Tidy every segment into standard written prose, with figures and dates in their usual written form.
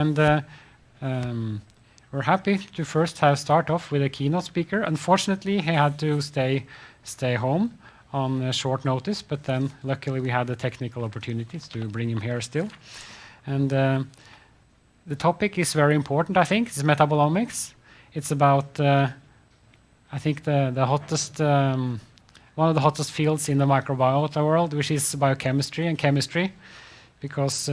And we're happy to first start off with a keynote speaker. Unfortunately, he had to stay home on short notice, but then luckily we had the technical opportunities to bring him here still. And the topic is very important, I think. It's metabolomics. It's about, I think, the hottest, one of the hottest fields in the microbiota world, which is biochemistry and chemistry, because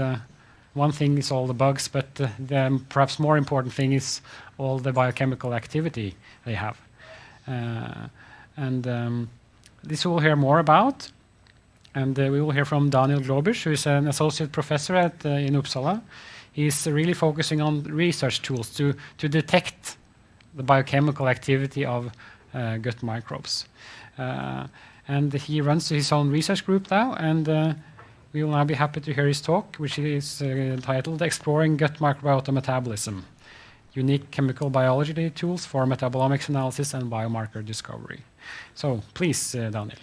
one thing is all the bugs, but the perhaps more important thing is all the biochemical activity they have. This we will hear more about. And we will hear from Daniel Globisch, who is an associate professor in Uppsala. He's really focusing on research tools to detect the biochemical activity of gut microbes. And he runs his own research group now, and we will now be happy to hear his talk, which is titled Exploring Gut Microbiota Metabolism, Unique Chemical Biology Tools for Metabolomics Analysis and Biomarker Discovery. So please, Daniel.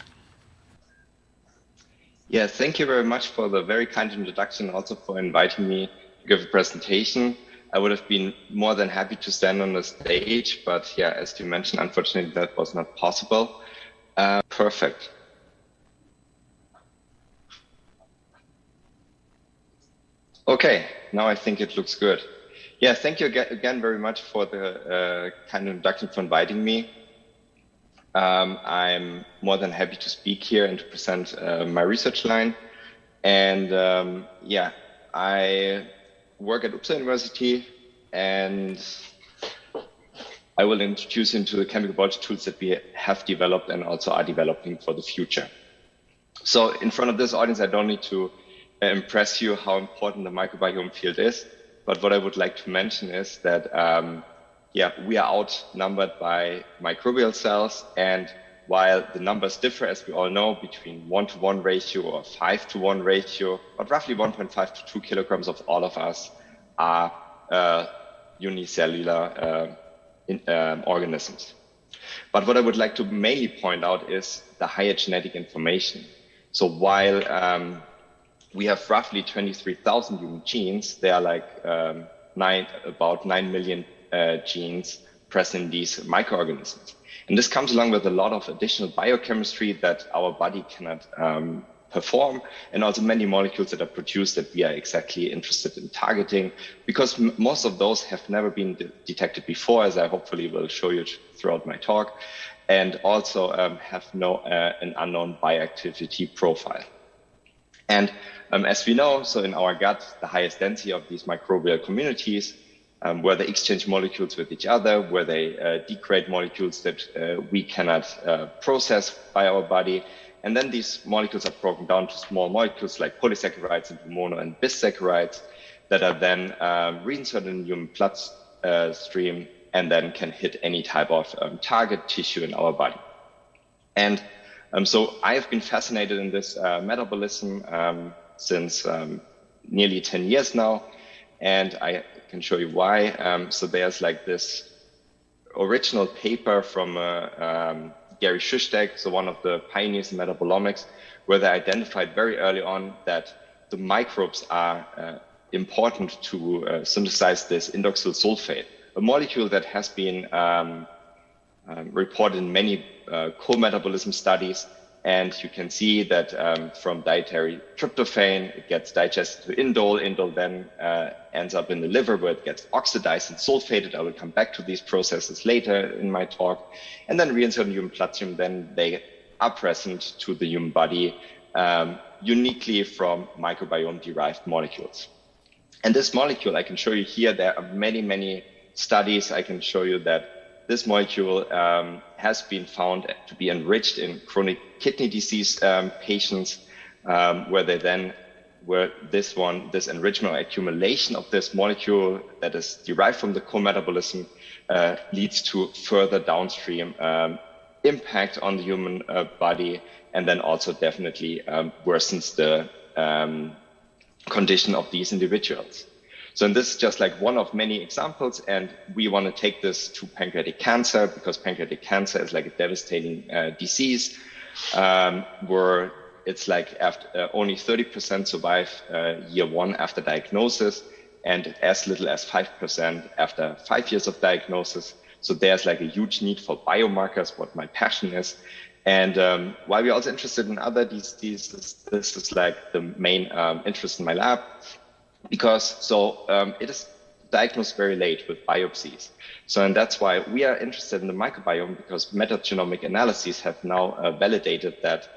Yeah, thank you very much for the very kind introduction, also for inviting me to give a presentation. I would have been more than happy to stand on the stage, but yeah, as you mentioned, unfortunately, that was not possible. Perfect. Okay, now I think it looks good. Yeah, thank you again very much for the kind introduction, for inviting me. I'm more than happy to speak here and to present my research line. And yeah, I work at Uppsala University, and I will introduce you into the chemical biology tools that we have developed and also are developing for the future. So in front of this audience, I don't need to impress you how important the microbiome field is. But what I would like to mention is that, yeah, we are outnumbered by microbial cells. And while the numbers differ, as we all know, between 1-to-1 ratio or 5-to-1 ratio, but roughly 1.5 to 2 kilograms of all of us are unicellular organisms. But what I would like to mainly point out is the higher genetic information. So while we have roughly 23,000 human genes, there are like about 9 million genes present in these microorganisms. And this comes along with a lot of additional biochemistry that our body cannot perform, and also many molecules that are produced that we are exactly interested in targeting, because most of those have never been detected before, as I hopefully will show you throughout my talk, and also have an unknown bioactivity profile. And as we know, so in our gut, the highest density of these microbial communities, where they exchange molecules with each other, where they degrade molecules that we cannot process by our body. And then these molecules are broken down to small molecules like polysaccharides into mono and bisaccharides that are then reinserted in human bloodstream and then can hit any type of target tissue in our body. And so I have been fascinated in this metabolism since nearly 10 years now, and I can show you why. So there's like this original paper from Gary Shustek, so one of the pioneers in metabolomics, where they identified very early on that the microbes are important to synthesize this indoxyl sulfate, a molecule that has been reported in many co-metabolism studies. And you can see that from dietary tryptophan, it gets digested to indole. Indole then ends up in the liver, where it gets oxidized and sulfated. I will come back to these processes later in my talk. And then reinserted in human bloodstream, then they are present to the human body uniquely from microbiome-derived molecules. And this molecule, I can show you here, there are many, many studies. I can show you that this molecule has been found to be enriched in chronic kidney disease patients, where this enrichment or accumulation of this molecule that is derived from the co-metabolism leads to further downstream impact on the human body, and then also definitely worsens the condition of these individuals. So this is just like one of many examples, and we want to take this to pancreatic cancer, because pancreatic cancer is like a devastating disease, where it's like after only 30% survive year one after diagnosis, and as little as 5% after 5 years of diagnosis. So there's like a huge need for biomarkers, what my passion is. And why we're also interested in other diseases, this is like the main interest in my lab, because it is diagnosed very late with biopsies. So, and that's why we are interested in the microbiome, because metagenomic analyses have now validated that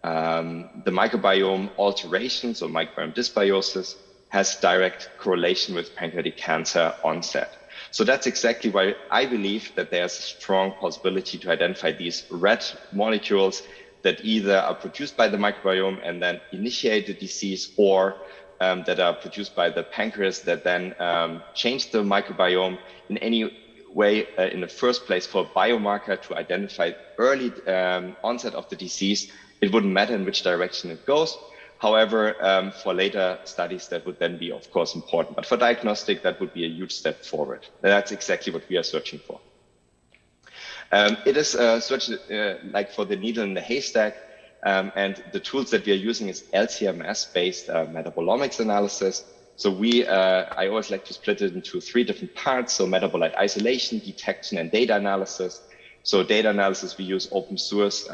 the microbiome alteration, so microbiome dysbiosis, has direct correlation with pancreatic cancer onset. So that's exactly why I believe that there's a strong possibility to identify these red molecules that either are produced by the microbiome and then initiate the disease, or that are produced by the pancreas that then change the microbiome in any way in the first place for a biomarker to identify early onset of the disease. It wouldn't matter in which direction it goes. However, for later studies, that would then be, of course, important. But for diagnostic, that would be a huge step forward. That's exactly what we are searching for. It is like for the needle in the haystack. And the tools that we are using is LCMS-based metabolomics analysis. So I always like to split it into 3 different parts. So metabolite isolation, detection, and data analysis. So data analysis, we use open source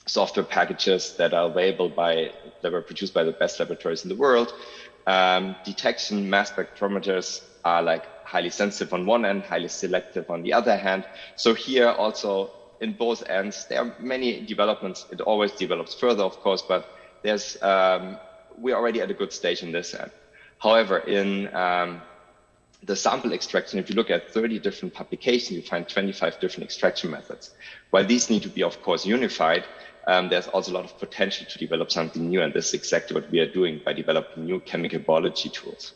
software packages that are available that were produced by the best laboratories in the world. Detection, mass spectrometers are like highly sensitive on one end, highly selective on the other hand. So here also in both ends, there are many developments. It always develops further, of course, but we're already at a good stage in this end. However, in the sample extraction, if you look at 30 different publications, you find 25 different extraction methods. While these need to be, of course, unified, there's also a lot of potential to develop something new. And this is exactly what we are doing by developing new chemical biology tools.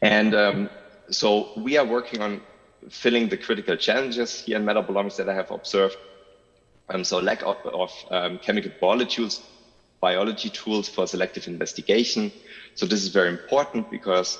And so we are working on filling the critical challenges here in metabolomics that I have observed. So lack of chemical biology tools for selective investigation. So this is very important because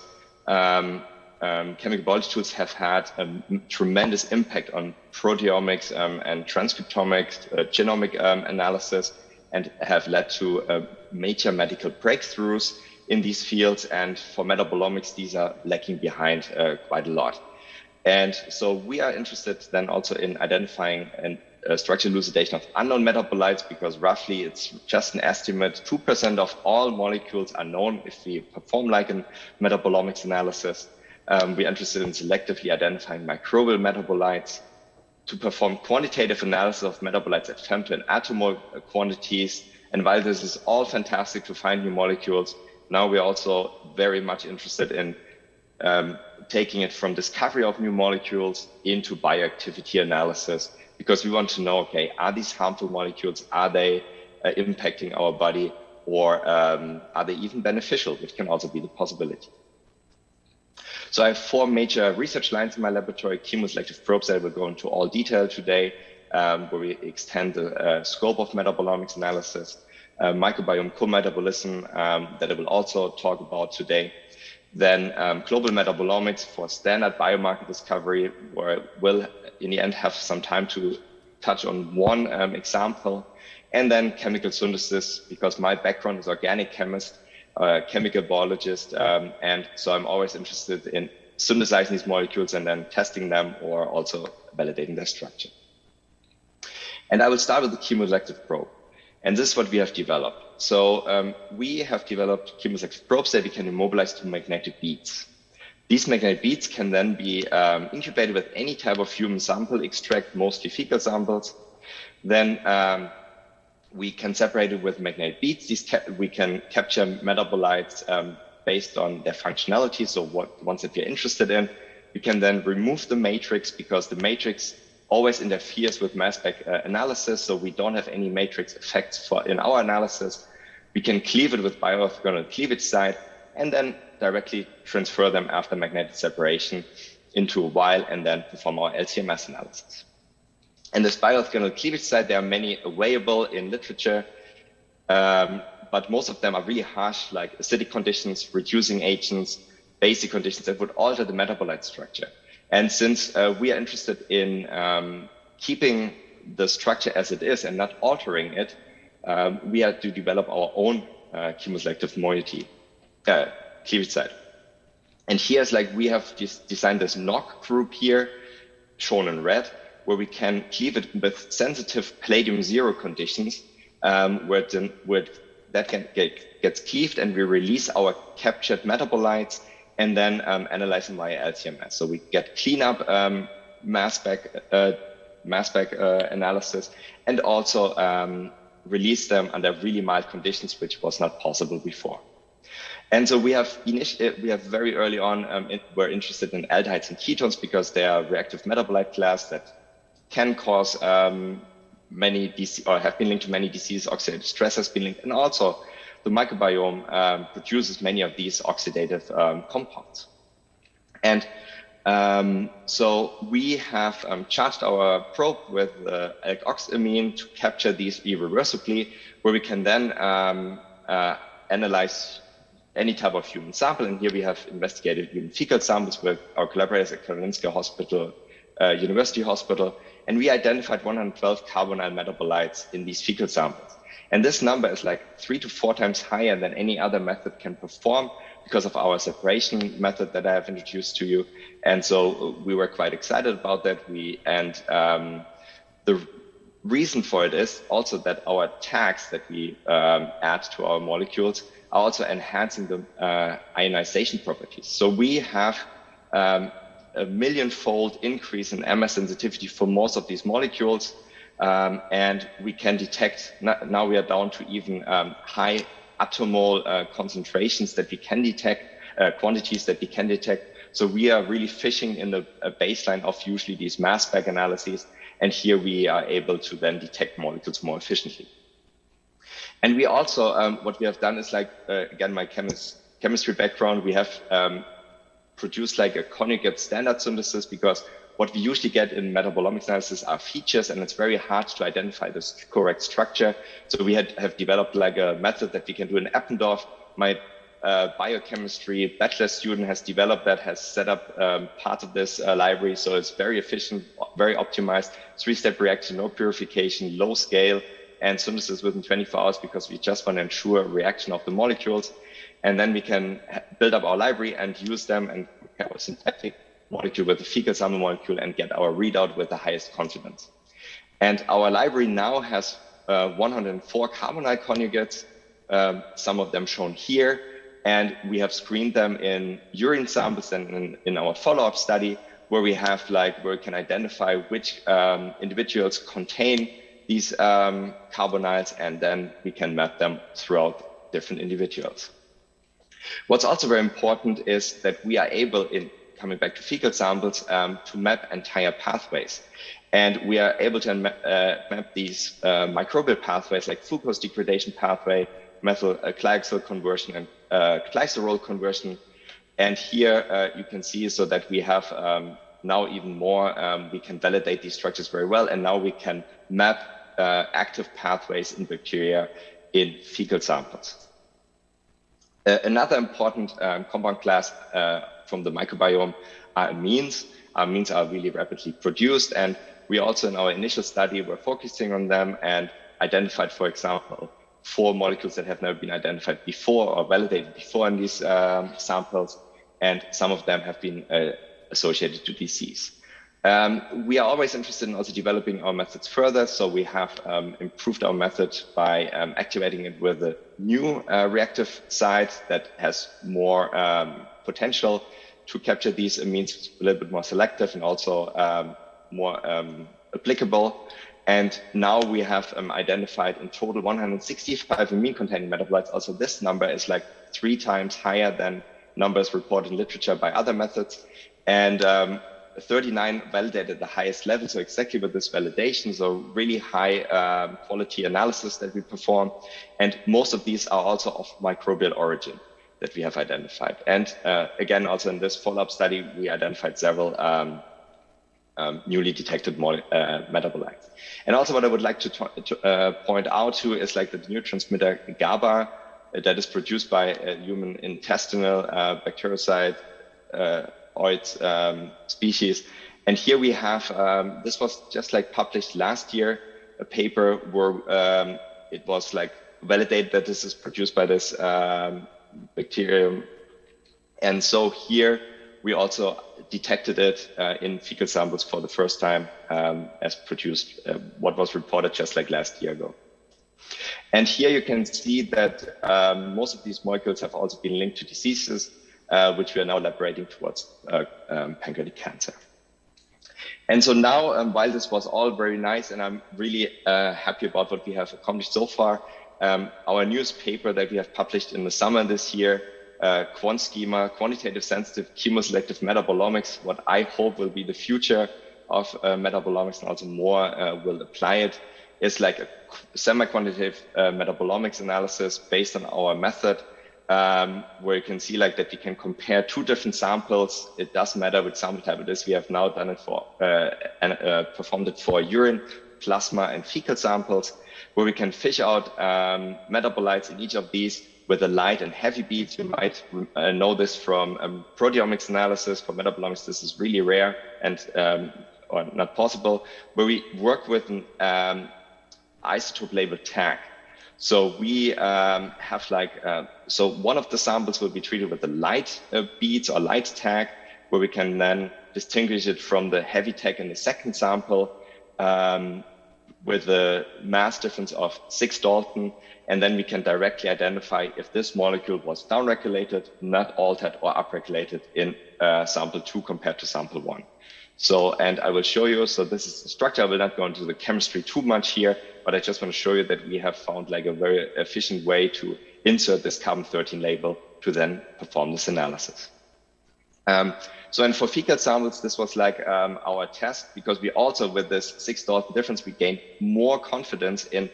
chemical biology tools have had a tremendous impact on proteomics and transcriptomics, genomic analysis, and have led to major medical breakthroughs in these fields. And for metabolomics, these are lagging behind quite a lot. And so we are interested then also in identifying and structural elucidation of unknown metabolites, because roughly it's just an estimate. 2% of all molecules are known if we perform like a metabolomics analysis. We're interested in selectively identifying microbial metabolites, to perform quantitative analysis of metabolites at femto and attomole quantities. And while this is all fantastic to find new molecules, now we're also very much interested in taking it from discovery of new molecules into bioactivity analysis, because we want to know, okay, are these harmful molecules? Are they impacting our body, or are they even beneficial, which can also be the possibility. So I have 4 major research lines in my laboratory: chemoselective probes that I will go into all detail today, where we extend the scope of metabolomics analysis, microbiome co-metabolism that I will also talk about today. Then global metabolomics for standard biomarker discovery, where I will in the end have some time to touch on one example. And then chemical synthesis, because my background is organic chemist, chemical biologist, and so I'm always interested in synthesizing these molecules and then testing them, or also validating their structure. And I will start with the chemoselective probe. And this is what we have developed. So we have developed chemoselective probes that we can immobilize to magnetic beads. These magnetic beads can then be incubated with any type of human sample extract, mostly fecal samples. Then we can separate it with magnetic beads. We can capture metabolites based on their functionality, so ones that we're interested in. We can then remove the matrix, because the matrix always interferes with mass spec analysis, so we don't have any matrix effects in our analysis. We can cleave it with bioorthogonal cleavage site, and then directly transfer them after magnetic separation into a vial, and then perform our LCMS analysis. And this bioorthogonal cleavage site, there are many available in literature, but most of them are really harsh, like acidic conditions, reducing agents, basic conditions that would alter the metabolite structure. And since we are interested in keeping the structure as it is and not altering it, we had to develop our own chemoselective moiety. cleavage site. And here's like, we have designed this NOC group here, shown in red, where we can cleave it with sensitive palladium 0 conditions, where that gets cleaved, and we release our captured metabolites and then analyze them via LCMS. So we get cleanup mass spec analysis, and also release them under really mild conditions, which was not possible before. And so we have very early on, we're interested in aldehydes and ketones because they are reactive metabolite class that can cause many disease, or have been linked to many diseases. Oxidative stress has been linked, and also the microbiome produces many of these oxidative compounds. And so we have charged our probe with alkoxamine to capture these irreversibly, where we can then analyze any type of human sample. And here we have investigated human fecal samples with our collaborators at Karolinska Hospital, University Hospital, and we identified 112 carbonyl metabolites in these fecal samples. And this number is like 3 to 4 times higher than any other method can perform because of our separation method that I have introduced to you. And so we were quite excited about that. The reason for it is also that our tags that we add to our molecules are also enhancing the ionization properties. So we have a million-fold increase in MS sensitivity for most of these molecules. And we can detect, now we are down to even high attomole concentrations that we can detect, quantities that we can detect. So we are really fishing in the baseline of usually these mass spec analyses. And here we are able to then detect molecules more efficiently. And we also, what we have done is like, again, my chemistry background, we have produced like a conjugate standard synthesis, because what we usually get in metabolomics analysis are features, and it's very hard to identify the correct structure. So we have developed like a method that we can do in Eppendorf. My biochemistry bachelor student has developed that, has set up part of this library. So it's very efficient, very optimized, 3-step reaction, no purification, low scale, and synthesis within 24 hours, because we just want to ensure reaction of the molecules. And then we can build up our library and use them and have a synthetic molecule with a fecal sample molecule and get our readout with the highest confidence. And our library now has 104 carbonyl conjugates, some of them shown here. And we have screened them in urine samples and in our follow-up study, where we have where we can identify which individuals contain these carbonyls, and then we can map them throughout different individuals. What's also very important is that we are able, in coming back to fecal samples, to map entire pathways. And we are able to map these microbial pathways like fucose degradation pathway, methyl glycosyl conversion, and glycerol conversion. And here you can see so that we have now even more, we can validate these structures very well. And now we can map active pathways in bacteria in fecal samples. Another important compound class from the microbiome are amines. Amines are really rapidly produced, and we also in our initial study were focusing on them and identified, for example, 4 molecules that have never been identified before or validated before in these samples, and some of them have been associated to disease. We are always interested in also developing our methods further, so we have improved our method by activating it with a new reactive site that has more potential to capture these amines, a little bit more selective and also more applicable. And now we have identified in total 165 amine-containing metabolites. Also, this number is like 3 times higher than numbers reported in literature by other methods. And 39 validated the highest level, so exactly with this validation, so really high quality analysis that we perform. And most of these are also of microbial origin that we have identified. And again, also in this follow-up study, we identified several newly detected metabolites. And also what I would like to point out to is like the neurotransmitter GABA that is produced by a human intestinal bactericide species. And here we have, this was just like published last year, a paper where it was like validated that this is produced by this bacterium And so here we also detected it in fecal samples for the first time, as produced, what was reported just like last year ago. And here you can see that most of these molecules have also been linked to diseases, which we are now elaborating towards pancreatic cancer. And so now, while this was all very nice, and I'm really happy about what we have accomplished so far, our newest paper that we have published in the summer this year, QuantSchema, Quantitative Sensitive Chemoselective Metabolomics, what I hope will be the future of metabolomics, and also more will apply it, is like a semi-quantitative metabolomics analysis based on our method, where you can see like that we can compare two different samples. It doesn't matter which sample type it is. We have now done it for performed it for urine, plasma, and fecal samples, where we can fish out metabolites in each of these with the light and heavy beads. You might know this from proteomics analysis. For metabolomics, this is really rare and or not possible, where we work with an isotope labeled tag. So we have like, so one of the samples will be treated with the light beads or light tag, where we can then distinguish it from the heavy tag in the second sample with a mass difference of 6 Dalton. And then we can directly identify if this molecule was downregulated, not altered, or upregulated in sample 2 compared to sample 1. So, and I will show you, so this is the structure. I will not go into the chemistry too much here, but I just want to show you that we have found like a very efficient way to insert this carbon-13 label to then perform this analysis. So, and for fecal samples, this was like our test, because we also, with this 6 Dalton difference, we gained more confidence in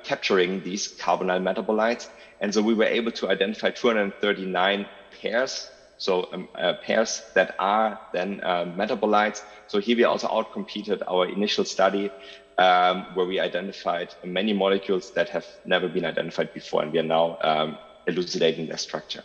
capturing these carbonyl metabolites. And so we were able to identify 239 pairs. So pairs that are then metabolites. So here we also outcompeted our initial study, where we identified many molecules that have never been identified before, and we are now elucidating their structure.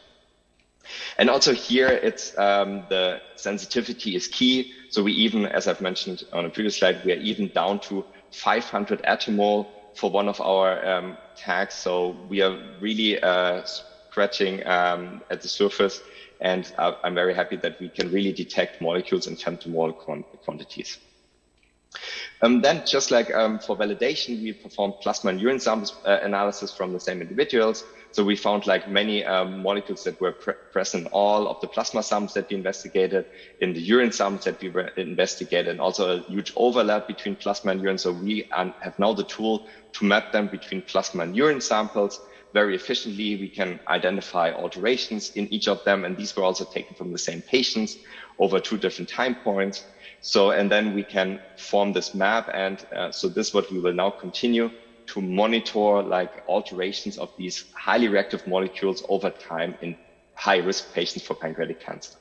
And also here, it's the sensitivity is key. So we even, as I've mentioned on a previous slide, we are even down to 500 attomole for one of our tags. So we are really scratching at the surface. And I'm very happy that we can really detect molecules in femtomole quantities. Then, just like for validation, we performed plasma and urine samples analysis from the same individuals. So we found like many molecules that were present in all of the plasma samples that we investigated, in the urine samples that we investigated, and also a huge overlap between plasma and urine. So we have now the tool to map them between plasma and urine samples very efficiently. We can identify alterations in each of them, and these were also taken from the same patients over 2 different time points. So, and then we can form this map, and so this is what we will now continue to monitor, like alterations of these highly reactive molecules over time in high-risk patients for pancreatic cancer.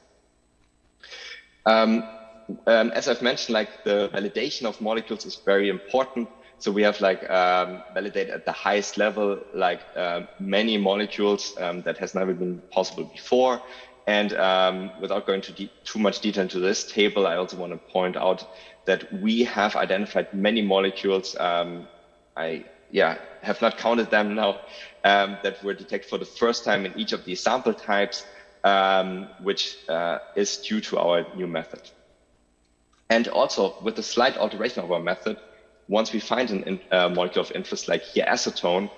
As I've mentioned, like the validation of molecules is very important. So we have like validated at the highest level, like many molecules that has never been possible before. And without going to too much detail into this table, I also want to point out that we have identified many molecules. I have not counted them now, that were detected for the first time in each of these sample types, which is due to our new method. And also with the slight alteration of our method, once we find a molecule of interest like here acetone,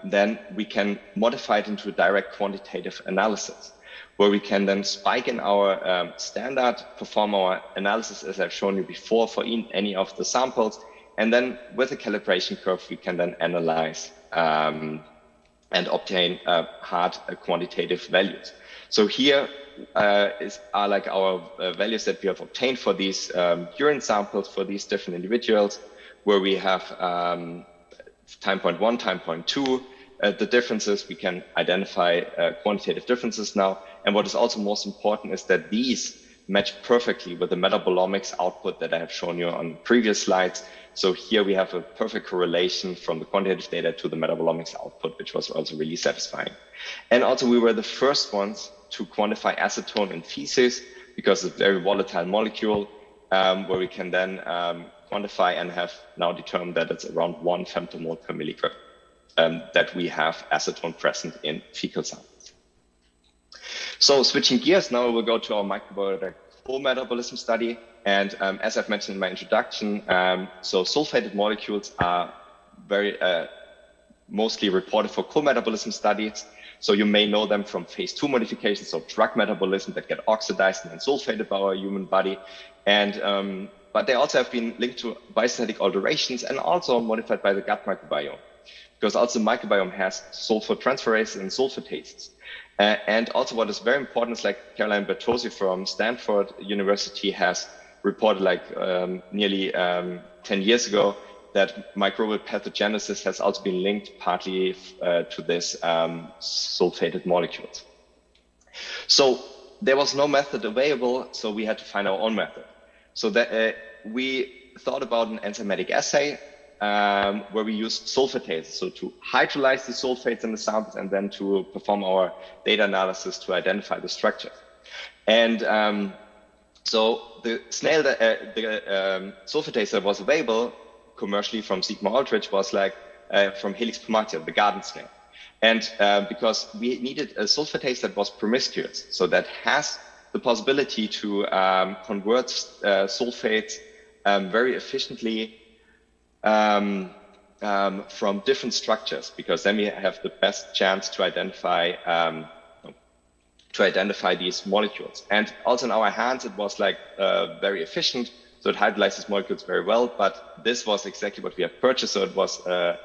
then we can modify it into a direct quantitative analysis, where we can then spike in our standard, perform our analysis as I've shown you before for any of the samples, and then with a calibration curve, we can then analyze and obtain hard quantitative values. So here are like our values that we have obtained for these urine samples for these different individuals, where we have time point 1, time point 2, the differences. We can identify quantitative differences now. And what is also most important is that these match perfectly with the metabolomics output that I have shown you on previous slides. So here we have a perfect correlation from the quantitative data to the metabolomics output, which was also really satisfying. And also we were the first ones to quantify acetone in feces, because it's a very volatile molecule, where we can then quantify and have now determined that it's around 1 femtomole per milligram that we have acetone present in fecal samples. So switching gears, now we'll go to our microbiota co-metabolism study. And as I've mentioned in my introduction, so sulfated molecules are very mostly reported for co-metabolism studies. So you may know them from phase 2 modifications, so drug metabolism that get oxidized and then sulfated by our human body. And but they also have been linked to biosynthetic alterations and also modified by the gut microbiome, because also the microbiome has sulfotransferases and sulfatases. And also what is very important is, like Caroline Bertozzi from Stanford University has reported like nearly 10 years ago, that microbial pathogenesis has also been linked partly to this sulfated molecules. So there was no method available, so we had to find our own method. So that we thought about an enzymatic assay where we used sulfatases, so to hydrolyze the sulfates in the samples and then to perform our data analysis to identify the structure. And so the snail, the sulfatase that was available commercially from Sigma Aldrich was like from Helix pomatia, the garden snail. And because we needed a sulfatase that was promiscuous, so that has the possibility to convert sulfates very efficiently from different structures, because then we have the best chance to identify these molecules. And also in our hands, it was like very efficient, so it hydrolyzes molecules very well. But this was exactly what we have purchased. So it was a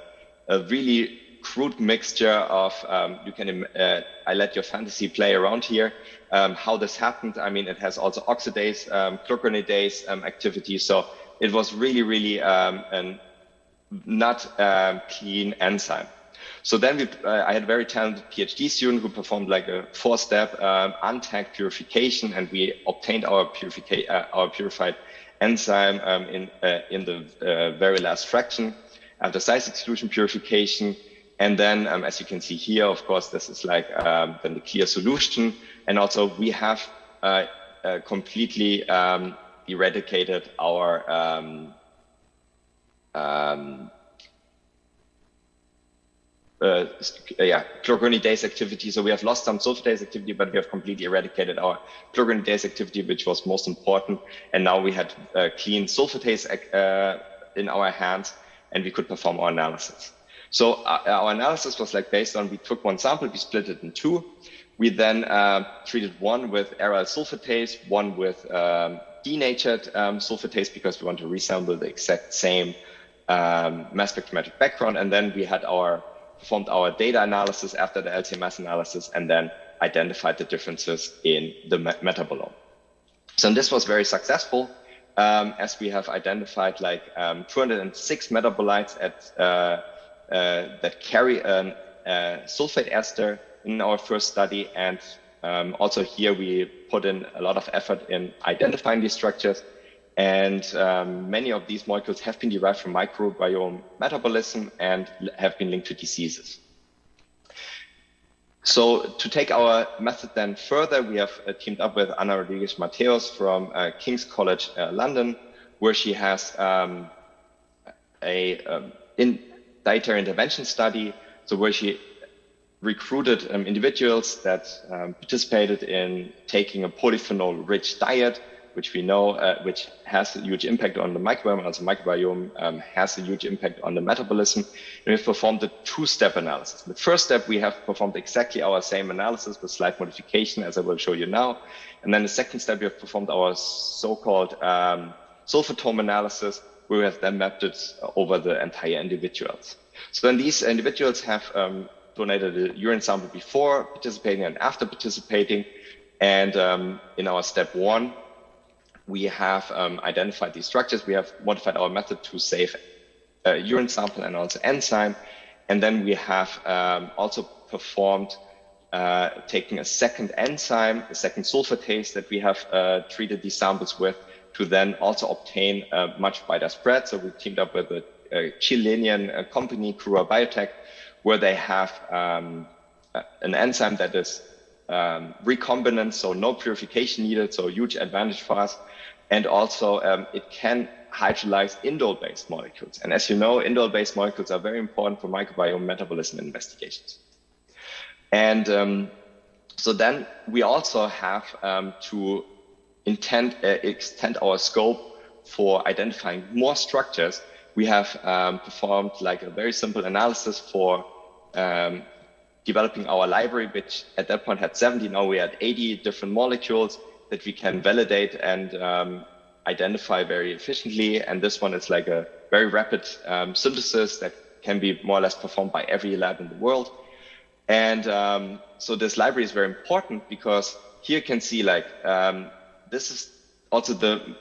really crude mixture of I let your fantasy play around here. How this happened, I mean, it has also oxidase, glucuronidase activity. So it was really a not clean enzyme. So then I had a very talented PhD student who performed like a 4-step untagged purification, and we obtained our purified enzyme in the very last fraction after size exclusion purification. And then, as you can see here, of course, this is like then the clear solution. And also we have completely eradicated our glucuronidase activity. So we have lost some sulfatase activity, but we have completely eradicated our glucuronidase activity, which was most important. And now we had clean sulfatase in our hands, and we could perform our analysis. So our analysis was like based on, we took one sample, we split it in two. We then treated one with aryl sulfatase, one with denatured sulfatase, because we want to resample the exact same mass spectrometric background. And then we had performed our data analysis after the LC-MS analysis, and then identified the differences in the metabolome. So this was very successful, as we have identified like 206 metabolites that carry a sulfate ester in our first study. And also here we put in a lot of effort in identifying these structures. And many of these molecules have been derived from microbiome metabolism and have been linked to diseases. So to take our method then further, we have teamed up with Ana Rodriguez Mateos from King's College London, where she has a dietary intervention study, so where she recruited individuals that participated in taking a polyphenol-rich diet, which we know which has a huge impact on the microbiome. Also microbiome has a huge impact on the metabolism. And we've performed a 2-step analysis. The first step, we have performed exactly our same analysis with slight modification, as I will show you now. And then the second step, we have performed our so-called sulfatome analysis, where we have then mapped it over the entire individuals. So then these individuals have donated a urine sample before participating and after participating. And in our step 1, we have identified these structures. We have modified our method to save a urine sample and also enzyme. And then we have also performed taking a second enzyme, a second sulfatase that we have treated these samples with, to then also obtain a much wider spread. So we teamed up with a Chilean company, Kura Biotech, where they have an enzyme that is recombinant, so no purification needed, so huge advantage for us. And also it can hydrolyze indole-based molecules. And as you know, indole-based molecules are very important for microbiome metabolism investigations. And So then we also have to extend our scope for identifying more structures. We have performed like a very simple analysis for developing our library, which at that point had 70. Now we had 80 different molecules that we can validate and identify very efficiently. And this one is like a very rapid synthesis that can be more or less performed by every lab in the world. And so this library is very important because here you can see like this is also the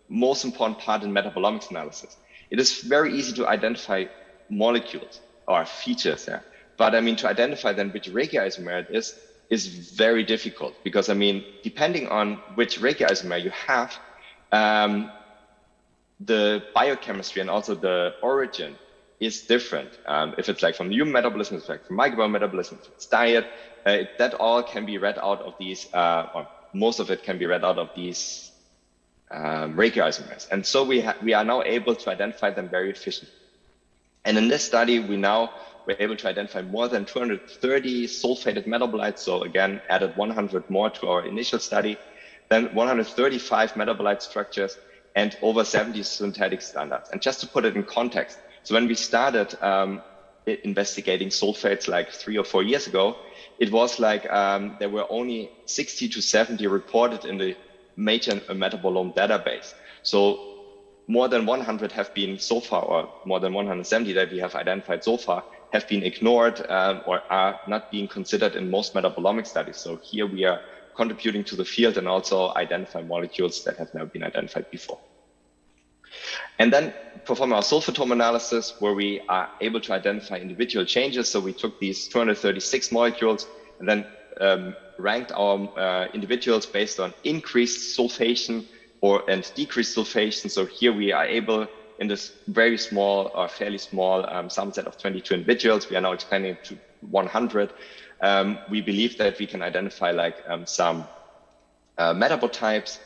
most important part in metabolomics analysis. It is very easy to identify molecules or features there. But I mean, to identify then which regioisomer it is very difficult because I mean, depending on which regioisomer you have, the biochemistry and also the origin is different. If it's like from human metabolism, if it's like from microbiome metabolism, if it's diet, that all can be read out of these, or most of it can be read out of these regioisomers. And so we are now able to identify them very efficiently. And in this study, we're able to identify more than 230 sulfated metabolites. So again, added 100 more to our initial study, then 135 metabolite structures and over 70 synthetic standards. And just to put it in context, so when we started investigating sulfates like 3 or 4 years ago, it was like there were only 60 to 70 reported in the major metabolome database. So more than 100 have been so far, or more than 170 that we have identified so far, have been ignored or are not being considered in most metabolomic studies. So here we are contributing to the field and also identify molecules that have never been identified before. And then perform our sulfatome analysis where we are able to identify individual changes. So we took these 236 molecules and then ranked our individuals based on increased sulfation and decreased sulfation. So here we are able, in this very small or fairly small sample set of 22 individuals, we are now expanding to 100. We believe that we can identify like some metabotypes.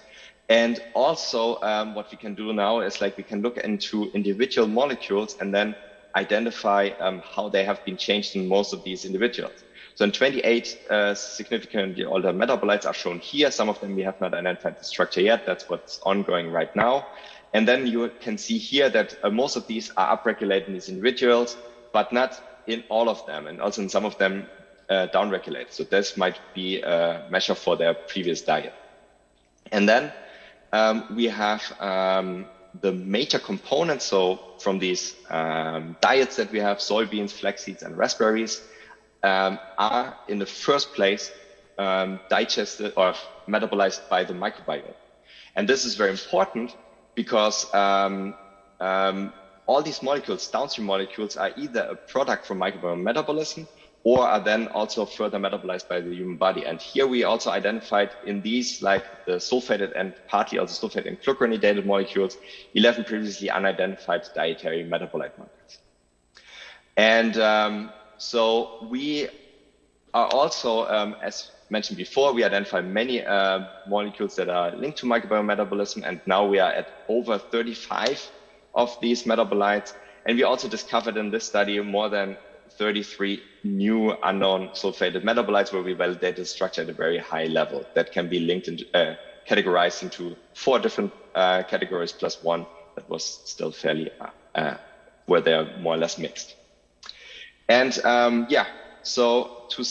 And also what we can do now is like we can look into individual molecules and then identify how they have been changed in most of these individuals. So in 28 significantly older metabolites are shown here. Some of them we have not identified the structure yet. That's what's ongoing right now. And then you can see here that most of these are upregulated in these individuals, but not in all of them. And also in some of them downregulated. So this might be a measure for their previous diet. And then we have the major components. So from these diets that we have, soybeans, flax seeds, and raspberries, are in the first place digested or metabolized by the microbiome. And this is very important because all these molecules, downstream molecules, are either a product from microbiome metabolism or are then also further metabolized by the human body. And here we also identified in these, like the sulfated and partly also sulfate and glucuronidated molecules, 11 previously unidentified dietary metabolite markers. And so we are also, as mentioned before, we identify many molecules that are linked to microbiome metabolism, and now we are at over 35 of these metabolites. And we also discovered in this study more than 33 new unknown sulfated metabolites where we validated the structure at a very high level that can be linked and categorized into 4 different categories plus 1 that was still fairly, where they're more or less mixed. And yeah, so to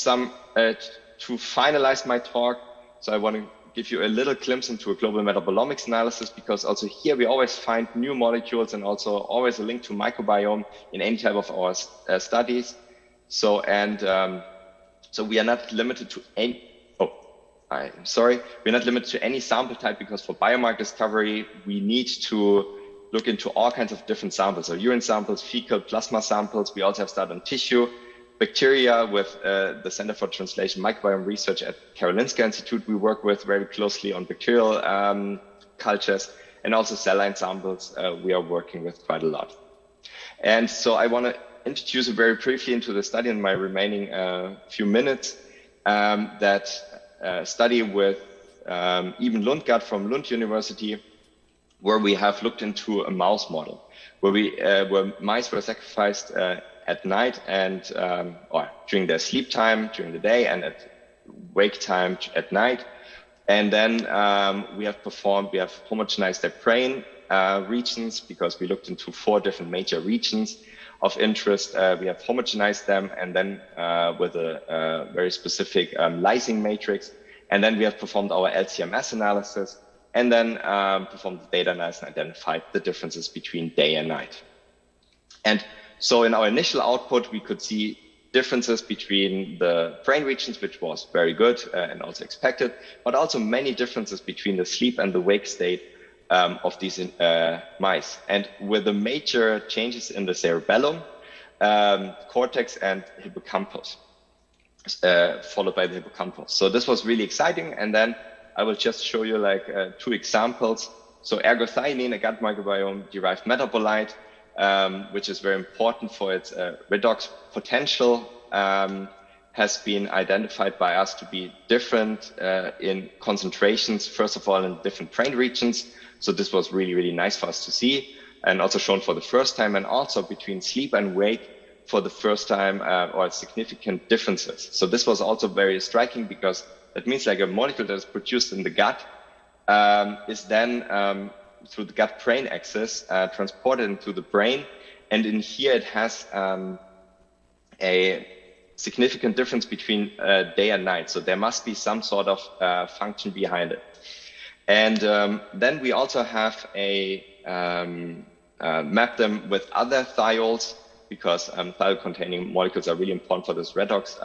finalize my talk, so I want to give you a little glimpse into a global metabolomics analysis, because also here we always find new molecules and also always a link to microbiome in any type of our studies. So, so we are not limited to any, we're not limited to any sample type, because for biomarker discovery, we need to look into all kinds of different samples. So urine samples, fecal, plasma samples. We also have started on tissue. Bacteria with the Center for Translation Microbiome Research at Karolinska Institute. We work with very closely on bacterial cultures, and also cell line samples we are working with quite a lot. And so I want to introduce you very briefly into the study in my remaining few minutes. That study with Iben Lundgaard from Lund University, where we have looked into a mouse model, where mice were sacrificed at night and or during their sleep time, during the day, and at wake time at night. And then we have homogenized their brain regions, because we looked into 4 different major regions of interest. We have homogenized them, and then with a very specific lysing matrix. And then we have performed our LCMS analysis, and then performed the data analysis and identified the differences between day and night. And so in our initial output, we could see differences between the brain regions, which was very good and also expected, but also many differences between the sleep and the wake state of these mice. And with the major changes in the cerebellum, cortex and hippocampus, followed by the hippocampus. So this was really exciting. And then I will just show you like 2 examples. So ergothioneine, a gut microbiome derived metabolite, which is very important for its redox potential, has been identified by us to be different in concentrations, first of all, in different brain regions. So this was really, really nice for us to see, and also shown for the first time, and also between sleep and wake for the first time, or significant differences. So this was also very striking, because that means like a molecule that is produced in the gut is then through the gut-brain axis transported into the brain, and in here it has a significant difference between day and night. So there must be some sort of function behind it. And then we also have mapped them with other thiols, because thiol-containing molecules are really important for this redox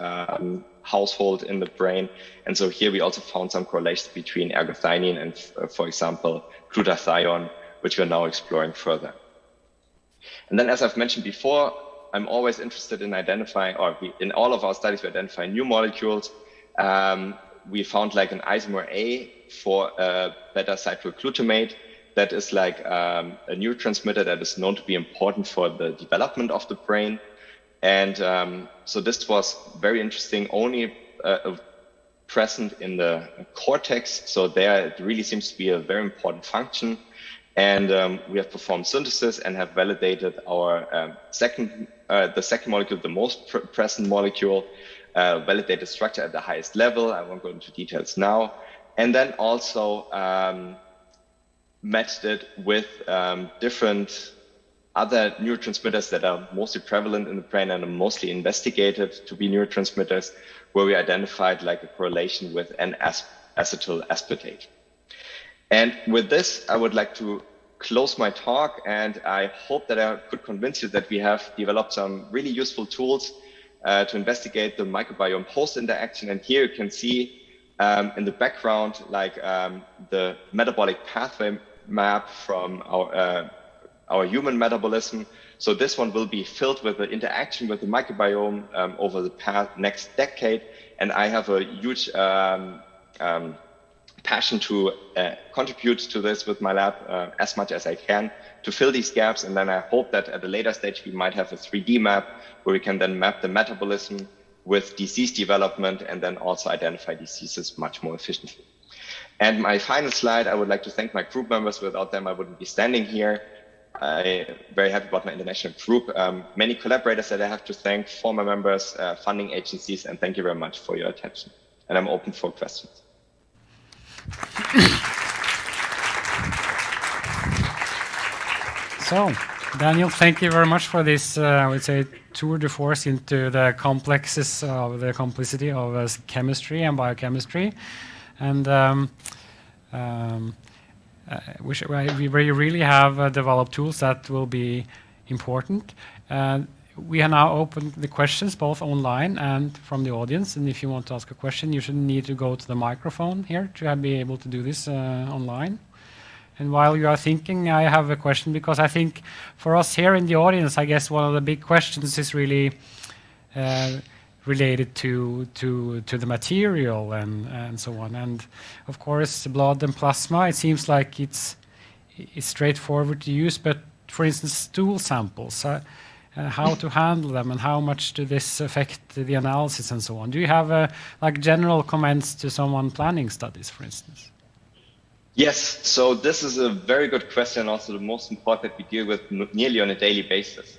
household in the brain. And so here we also found some correlations between ergothioneine and, for example, glutathione, which we're now exploring further. And then, as I've mentioned before, I'm always interested in identifying, or in all of our studies, we identify new molecules. We found like an isomer A for beta-cycloglutamate. That is like a neurotransmitter that is known to be important for the development of the brain. And so this was very interesting, only present in the cortex. So there it really seems to be a very important function. And we have performed synthesis and have validated our the second molecule, the most present molecule, validated structure at the highest level. I won't go into details now. And then also matched it with different other neurotransmitters that are mostly prevalent in the brain and are mostly investigated to be neurotransmitters, where we identified like a correlation with N-acetyl aspartate. And with this, I would like to close my talk, and I hope that I could convince you that we have developed some really useful tools to investigate the microbiome host interaction. And here you can see in the background, like the metabolic pathway map from our human metabolism. So this one will be filled with the interaction with the microbiome over the next decade. And I have a huge passion to contribute to this with my lab as much as I can to fill these gaps. And then I hope that at a later stage, we might have a 3D map where we can then map the metabolism with disease development and then also identify diseases much more efficiently. And my final slide, I would like to thank my group members. Without them, I wouldn't be standing here. I'm very happy about my international group. Many collaborators that I have to thank, former members, funding agencies, and thank you very much for your attention. And I'm open for questions. So, Daniel, thank you very much for this, I would say, tour de force into the complexes of the complexity of chemistry and biochemistry. And we really have developed tools that will be important. We have now opened the questions both online and from the audience. And if you want to ask a question, you should need to go to the microphone here to be able to do this online. And while you are thinking, I have a question, because I think for us here in the audience, I guess one of the big questions is really related to the material and so on. And of course, blood and plasma, it seems like it's straightforward to use, but for instance, stool samples, how to handle them and how much do this affect the analysis and so on. Do you have like general comments to someone planning studies, for instance? Yes, so this is a very good question, also the most important that we deal with nearly on a daily basis.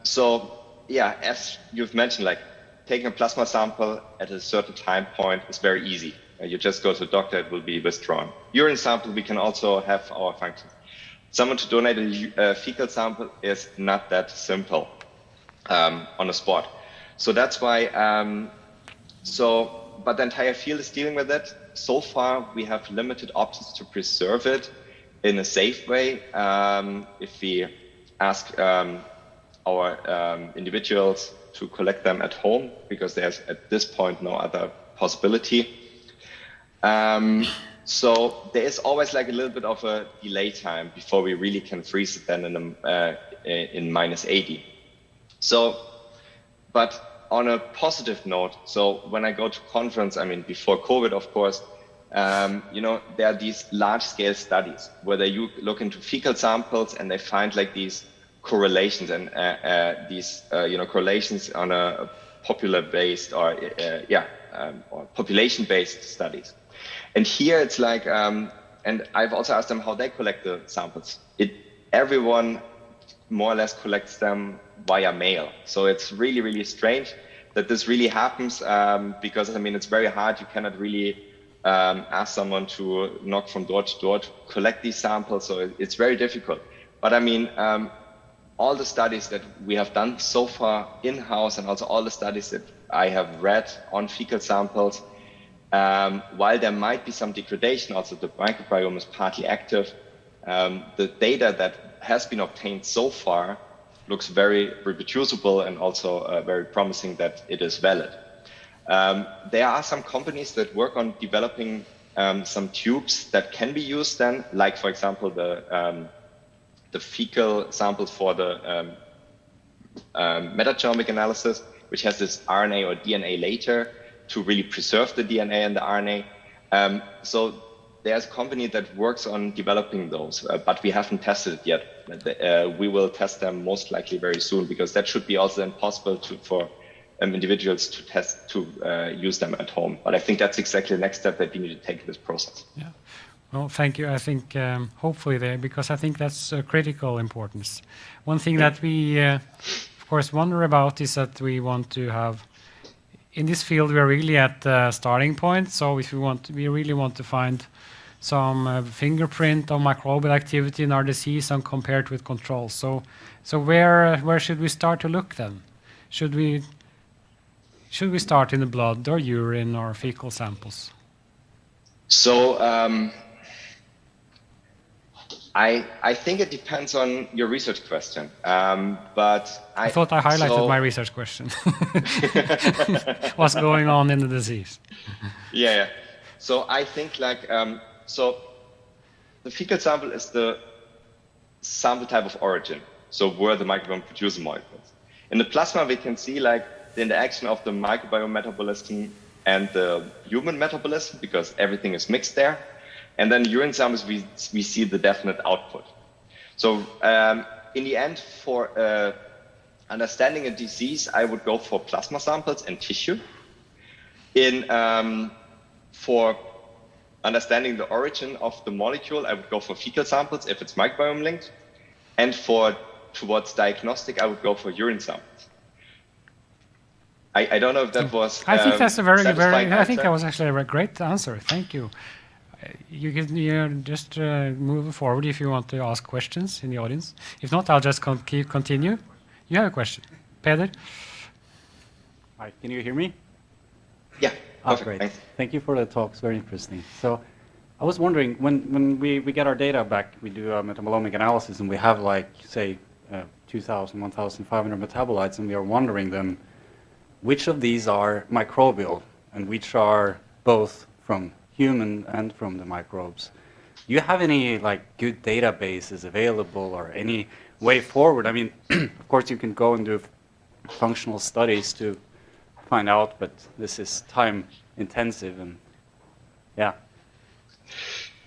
So yeah, as you've mentioned, like taking a plasma sample at a certain time point is very easy. You just go to the doctor, it will be withdrawn. Urine sample, we can also have our functions. Someone to donate a fecal sample is not that simple on the spot. So that's why, but the entire field is dealing with it. So far, we have limited options to preserve it in a safe way. If we ask our individuals to collect them at home, because there's at this point no other possibility. So there is always like a little bit of a delay time before we really can freeze it then in -80. So, but on a positive note, so when I go to conference, I mean, before COVID, of course, you know, there are these large-scale studies where they look into fecal samples and they find like these correlations and these you know, correlations on a popular-based or or population-based studies. And here it's like, and I've also asked them how they collect the samples. Everyone more or less collects them via mail. So it's really, really strange that this really happens because, I mean, it's very hard. You cannot really ask someone to knock from door to door to collect these samples. So it's very difficult. But I mean, all the studies that we have done so far in-house and also all the studies that I have read on fecal samples, while there might be some degradation, also the microbiome is partly active, the data that has been obtained so far looks very reproducible and also very promising that it is valid. There are some companies that work on developing some tubes that can be used then, like for example the fecal samples for the metagenomic analysis, which has this RNA or DNA later to really preserve the DNA and the RNA. So there's a company that works on developing those, but we haven't tested it yet. We will test them most likely very soon, because that should be also then possible for individuals to test, to use them at home. But I think that's exactly the next step that we need to take in this process. Yeah. Well, thank you. I think hopefully there, because I think that's critical importance. One thing that we, of course, wonder about is that we want to have, in this field, we are really at the starting point. So if we really want to find some fingerprint of microbial activity in our disease and compare it with controls. So where should we start to look then? Should we start in the blood or urine or fecal samples? So I think it depends on your research question, but I thought I highlighted my research question. What's going on in the disease? Yeah. So I think like, so the fecal sample is the sample type of origin. So where the microbiome produces molecules. In the plasma, we can see like the interaction of the microbiome metabolism and the human metabolism, because everything is mixed there. And then urine samples, we see the definite output. So in the end, for understanding a disease, I would go for plasma samples and tissue. For understanding the origin of the molecule, I would go for fecal samples if it's microbiome linked. And towards diagnostic, I would go for urine samples. I don't know if that was. I think that's a very. I think that was actually a great answer. Thank you. You can just move forward if you want to ask questions in the audience. If not, I'll just continue. You have a question, Peder? Hi, can you hear me? Yeah. Oh, great. Thanks. Thank you for the talk. It's very interesting. So I was wondering, when we get our data back, we do a metabolomic analysis, and we have like, say, 2,000, 1,500 metabolites, and we are wondering them, which of these are microbial and which are both from human and from the microbes. Do you have any like good databases available or any way forward? I mean, of course you can go and do functional studies to find out, but this is time intensive and yeah.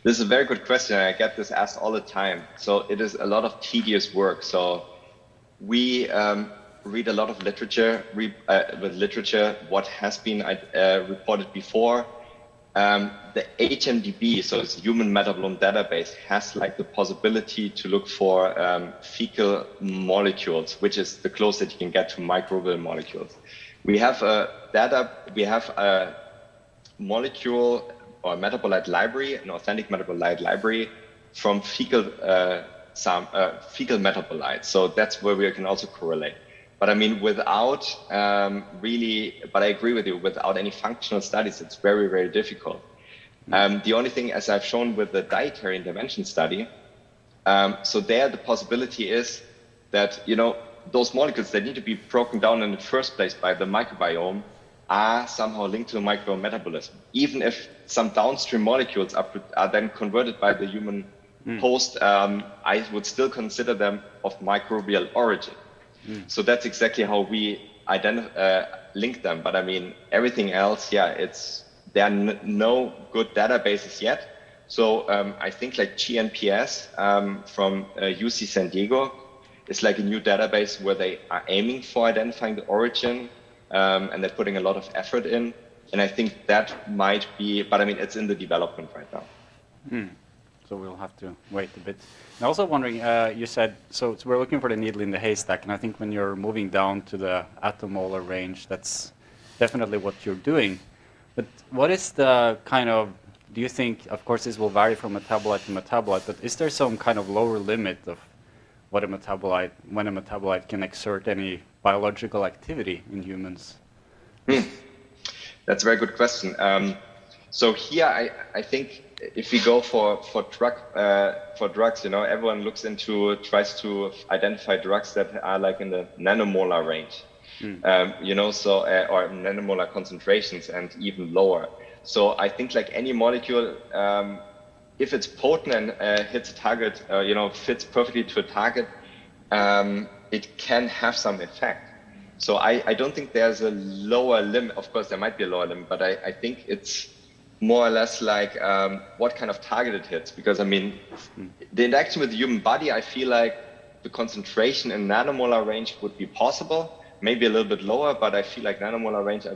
This is a very good question. I get this asked all the time. So it is a lot of tedious work. So we read a lot of literature, what has been reported before. the HMDB, so it's Human Metabolome Database, has like the possibility to look for fecal molecules, which is the closest you can get to microbial molecules. We have a molecule or metabolite library, an authentic metabolite library from fecal metabolites. So that's where we can also correlate. But I mean, without but I agree with you, without any functional studies, it's very, very difficult. The only thing, as I've shown with the dietary intervention study, so there the possibility is that, those molecules that need to be broken down in the first place by the microbiome are somehow linked to micrometabolism. Even if some downstream molecules are then converted by the human host, I would still consider them of microbial origin. So that's exactly how we link them. But I mean, everything else, there are no good databases yet. So I think like GNPS from UC San Diego is like a new database where they are aiming for identifying the origin, and they're putting a lot of effort in. And I think that might be, but I mean, it's in the development right now. So we'll have to wait a bit. And also wondering, you said, so we're looking for the needle in the haystack, and I think when you're moving down to the attomolar range, that's definitely what you're doing. But what is the kind of, do you think, of course this will vary from metabolite to metabolite, but is there some kind of lower limit of when a metabolite can exert any biological activity in humans? That's a very good question. So here, I think if we go for drugs, everyone tries to identify drugs that are like in the nanomolar range, or nanomolar concentrations and even lower. So I think like any molecule, if it's potent and hits a target, fits perfectly to a target, it can have some effect. So I don't think there's a lower limit. Of course, there might be a lower limit, but I think it's more or less like what kind of target it hits. Because I mean, the interaction with the human body, I feel like the concentration in nanomolar range would be possible, maybe a little bit lower, but I feel like nanomolar range, I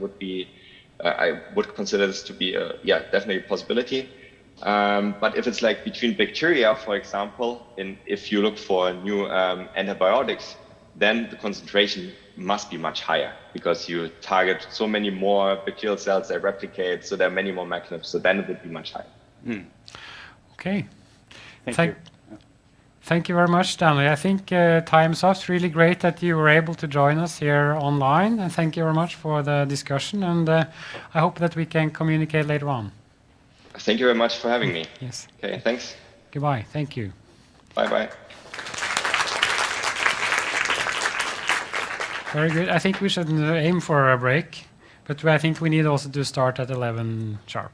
would consider this to be definitely a possibility. But if it's like between bacteria, for example, if you look for new antibiotics, then the concentration must be much higher because you target so many more bacterial cells, they replicate, so there are many more mechanisms, so then it would be much higher. Okay. Thank you. Thank you very much, Stanley. I think time's up. It's really great that you were able to join us here online, and thank you very much for the discussion, and I hope that we can communicate later on. Thank you very much for having me. Yes. Okay, thanks. Goodbye. Thank you. Bye-bye. Very good. I think we should aim for a break, but I think we need also to start at 11 sharp.